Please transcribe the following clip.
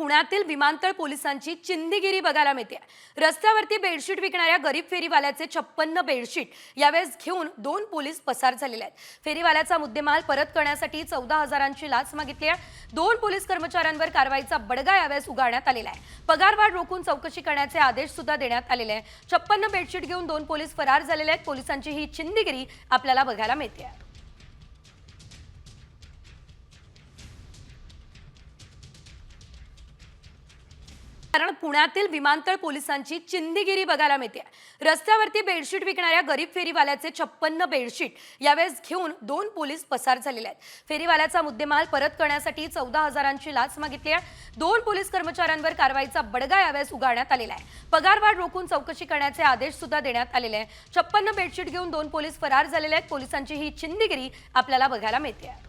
पुण्यातील विमानतळ पोलिसांची चिंदीगिरी बघायला मिळते। रस्त्यावरती बेडशीट विकणाऱ्या गरीब फेरीवाल्याचे 56 बेडशीट यावेळेस घेऊन 2 पोलीस पसार झालेले आहेत। फेरीवाल्याचा मुद्देमाल परत करण्यासाठी 14,000ची लाच मागितली आहे। 2 पोलीस कर्मचाऱ्यांवर कारवाईचा बडगा यावेळेस उगारण्यात आलेला आहे। पगारवाढ रोखून चौकशी करण्याचे आदेश सुद्धा देण्यात आलेले आहेत। 56 बेडशीट घेऊन 2 पोलीस फरार झालेले आहेत। पोलिसांची ही चिंदीगिरी आपल्याला बघायला मिळते। कारण पुण्यातील विमानतळ पोलिसांची चिंदीगिरी बघायला मिळते। रस्त्यावरती बेडशीट विकणाऱ्या गरीब फेरीवाल्याचे 56 बेडशीट यावेळेस घेऊन 2 पोलीस पसार झालेले आहेत। फेरीवाल्याचा मुद्देमाल परत करण्यासाठी 14,000ची लाच मागितली आहे। 2 पोलीस कर्मचाऱ्यांवर कारवाईचा बडगा यावेळेस उगारण्यात आलेला आहे। पगारवाढ रोखून चौकशी करण्याचे आदेश सुद्धा देण्यात आलेले आहेत। 56 बेडशीट घेऊन 2 पोलीस फरार झालेले आहेत। पोलिसांची ही चिंदीगिरी आपल्याला बघायला मिळते।